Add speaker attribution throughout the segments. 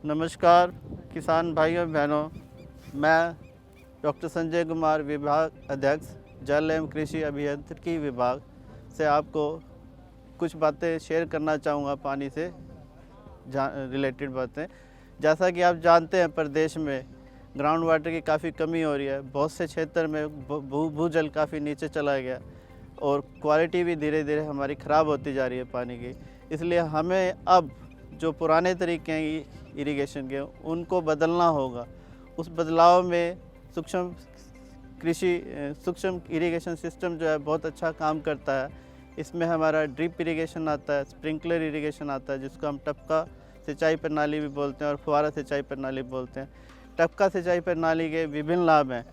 Speaker 1: नमस्कार किसान भाइयों बहनों, मैं डॉक्टर संजय कुमार, विभाग अध्यक्ष जल एवं कृषि अभियांत्रिकी विभाग से आपको कुछ बातें शेयर करना चाहूँगा पानी से रिलेटेड बातें। जैसा कि आप जानते हैं, प्रदेश में ग्राउंड वाटर की काफ़ी कमी हो रही है। बहुत से क्षेत्र में भूजल काफ़ी नीचे चला गया और क्वालिटी भी धीरे धीरे हमारी ख़राब होती जा रही है पानी की। इसलिए हमें अब जो पुराने तरीके हैं इरिगेशन के, उनको बदलना होगा। उस बदलाव में सूक्ष्म इरिगेशन सिस्टम जो है बहुत अच्छा काम करता है। इसमें हमारा ड्रिप इरिगेशन आता है, स्प्रिंकलर इरिगेशन आता है, जिसको हम टपका सिंचाई प्रणाली भी बोलते हैं और फुहारा सिंचाई प्रणाली बोलते हैं। टपका सिंचाई प्रणाली के विभिन्न लाभ हैं।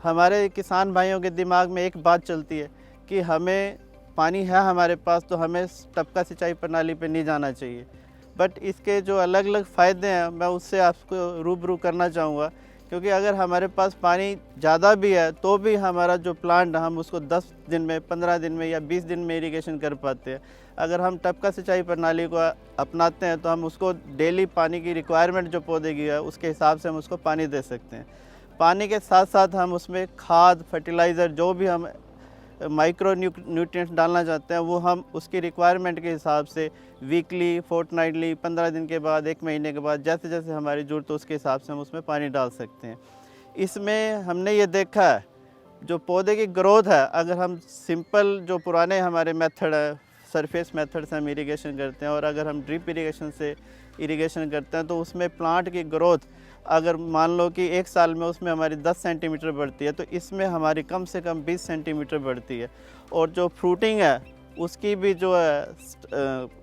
Speaker 1: हमारे किसान भाइयों के दिमाग में एक बात चलती है कि हमें पानी है हमारे पास, तो हमें टपका सिंचाई प्रणाली पे नहीं जाना चाहिए। बट इसके जो अलग अलग फ़ायदे हैं, मैं उससे आपको रूबरू करना चाहूँगा। क्योंकि अगर हमारे पास पानी ज़्यादा भी है तो भी हमारा जो प्लांट, हम उसको 10 दिन में, 15 दिन में या 20 दिन में इरिगेशन कर पाते हैं। अगर हम टपका सिंचाई प्रणाली को अपनाते हैं तो हम उसको डेली पानी की रिक्वायरमेंट जो पौधे की है उसके हिसाब से हम उसको पानी दे सकते हैं। पानी के साथ साथ हम उसमें खाद, फर्टिलाइज़र, जो भी हम माइक्रो न्यूट्रिएंट्स डालना चाहते हैं, वो हम उसकी रिक्वायरमेंट के हिसाब से वीकली, फोर्टनाइटली, 15 दिन के बाद, 1 महीने के बाद, जैसे जैसे हमारी ज़रूरत हो उसके हिसाब से हम उसमें पानी डाल सकते हैं। इसमें हमने ये देखा है, जो पौधे की ग्रोथ है, अगर हम सिंपल जो पुराने हमारे मेथड है, सरफेस मेथड से हम इरिगेशन करते हैं, और अगर हम ड्रिप इरिगेशन से इरिगेशन करते हैं, तो उसमें प्लांट की ग्रोथ अगर मान लो कि 1 साल में उसमें हमारी 10 सेंटीमीटर बढ़ती है, तो इसमें हमारी कम से कम 20 सेंटीमीटर बढ़ती है। और जो फ्रूटिंग है उसकी भी जो है,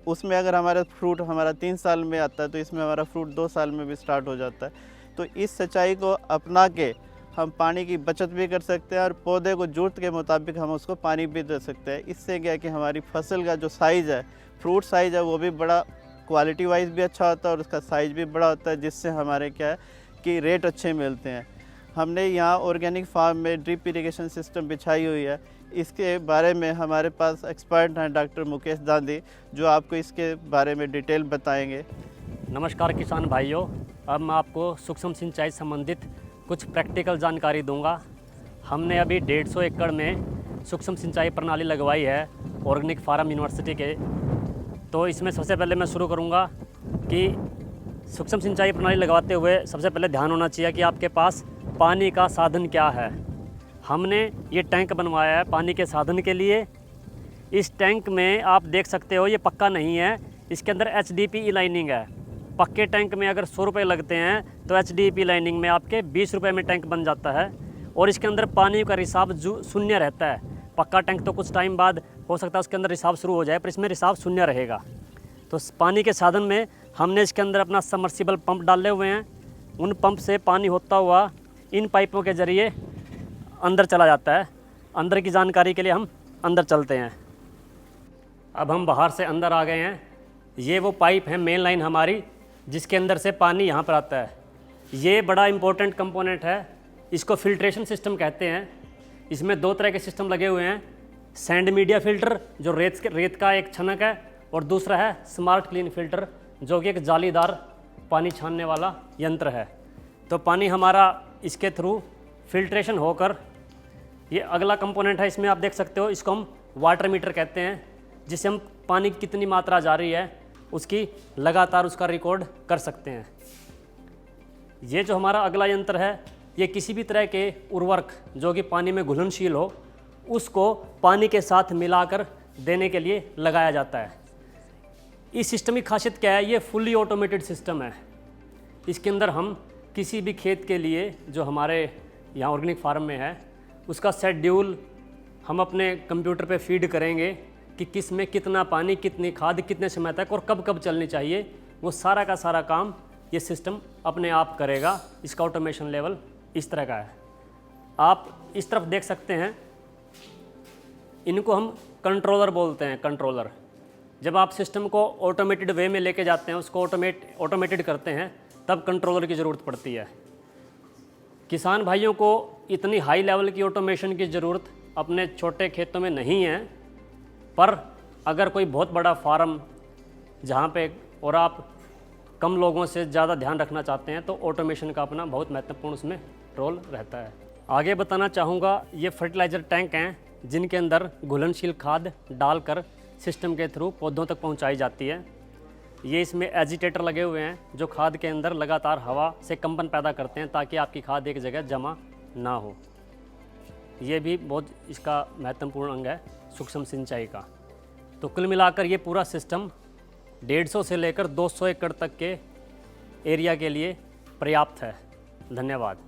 Speaker 1: उसमें अगर हमारा फ्रूट हमारा 3 साल में आता है, तो इसमें हमारा फ्रूट 2 साल में भी स्टार्ट हो जाता है। तो इस सच्चाई को अपना के हम पानी की बचत भी कर सकते हैं और पौधे को ज़रूरत के मुताबिक हम उसको पानी भी दे सकते हैं। इससे क्या है कि हमारी फसल का जो साइज़ है, फ्रूट साइज़ है, वो भी बड़ा क्वालिटी वाइज भी अच्छा होता है और उसका साइज़ भी बड़ा होता है, जिससे हमारे क्या है कि रेट अच्छे मिलते हैं। हमने यहाँ ऑर्गेनिक फार्म में ड्रिप इरिगेशन सिस्टम बिछाई हुई है। इसके बारे में हमारे पास एक्सपर्ट हैं डॉक्टर मुकेश दांदी, जो आपको इसके बारे में डिटेल बताएंगे।
Speaker 2: नमस्कार किसान भाइयों, अब मैं आपको सूक्ष्म सिंचाई संबंधित कुछ प्रैक्टिकल जानकारी दूंगा। हमने अभी 150 एकड़ में सूक्ष्म सिंचाई प्रणाली लगवाई है ऑर्गेनिक फार्म यूनिवर्सिटी के। तो इसमें सबसे पहले मैं शुरू करूंगा कि सूक्ष्म सिंचाई प्रणाली लगवाते हुए सबसे पहले ध्यान होना चाहिए कि आपके पास पानी का साधन क्या है। हमने ये टैंक बनवाया है पानी के साधन के लिए। इस टैंक में आप देख सकते हो, ये पक्का नहीं है, इसके अंदर HDPE लाइनिंग है। पक्के टैंक में अगर 100 रुपये लगते हैं तो HDPE लाइनिंग में आपके 20 रुपये में टैंक बन जाता है और इसके अंदर पानी का रिसाव शून्य रहता है। पक्का टैंक तो कुछ टाइम बाद हो सकता है उसके अंदर रिसाव शुरू हो जाए, पर इसमें रिसाव शून्य रहेगा। तो पानी के साधन में हमने इसके अंदर अपना सबमर्सिबल पंप डाले हुए हैं। उन पंप से पानी होता हुआ इन पाइपों के ज़रिए अंदर चला जाता है। अंदर की जानकारी के लिए हम अंदर चलते हैं। अब हम बाहर से अंदर आ गए हैं। ये वो पाइप है, मेन लाइन हमारी, जिसके अंदर से पानी यहाँ पर आता है। ये बड़ा इम्पोर्टेंट कंपोनेंट है, इसको फिल्ट्रेशन सिस्टम कहते हैं। इसमें 2 तरह के सिस्टम लगे हुए हैं, सैंड मीडिया फ़िल्टर जो रेत का एक छनक है, और दूसरा है स्मार्ट क्लीन फ़िल्टर जो कि एक जालीदार पानी छानने वाला यंत्र है। तो पानी हमारा इसके थ्रू फिल्ट्रेशन होकर, ये अगला कंपोनेंट है, इसमें आप देख सकते हो, इसको हम वाटर मीटर कहते हैं, जिससे हम पानी की कितनी मात्रा जा रही है उसकी लगातार उसका रिकॉर्ड कर सकते हैं। ये जो हमारा अगला यंत्र है, ये किसी भी तरह के उर्वरक जो कि पानी में घुलनशील हो उसको पानी के साथ मिलाकर देने के लिए लगाया जाता है। इस सिस्टम की खासियत क्या है, ये फुल्ली ऑटोमेटेड सिस्टम है। इसके अंदर हम किसी भी खेत के लिए जो हमारे यहाँ ऑर्गेनिक फार्म में है उसका शेड्यूल हम अपने कंप्यूटर पे फीड करेंगे कि किस में कितना पानी, कितनी खाद, कितने समय तक और कब कब चलनी चाहिए। वो सारा का सारा काम ये सिस्टम अपने आप करेगा। इसका ऑटोमेशन लेवल इस तरह का है। आप इस तरफ देख सकते हैं, इनको हम कंट्रोलर बोलते हैं। कंट्रोलर, जब आप सिस्टम को ऑटोमेटेड वे में लेके जाते हैं, उसको ऑटोमेटेड करते हैं, तब कंट्रोलर की ज़रूरत पड़ती है। किसान भाइयों को इतनी हाई लेवल की ऑटोमेशन की ज़रूरत अपने छोटे खेतों में नहीं है, पर अगर कोई बहुत बड़ा फार्म जहाँ पे और आप कम लोगों से ज़्यादा ध्यान रखना चाहते हैं तो ऑटोमेशन का अपना बहुत महत्वपूर्ण उसमें रोल रहता है। आगे बताना चाहूँगा, ये फर्टिलाइज़र टैंक हैं जिनके अंदर घुलनशील खाद डालकर सिस्टम के थ्रू पौधों तक पहुँचाई जाती है। ये इसमें एजिटेटर लगे हुए हैं जो खाद के अंदर लगातार हवा से कंपन पैदा करते हैं ताकि आपकी खाद एक जगह जमा ना हो। ये भी बहुत इसका महत्वपूर्ण अंग है सूक्ष्म सिंचाई का। तो कुल मिलाकर ये पूरा सिस्टम 150 से लेकर 200 एकड़ तक के एरिया के लिए पर्याप्त है। धन्यवाद।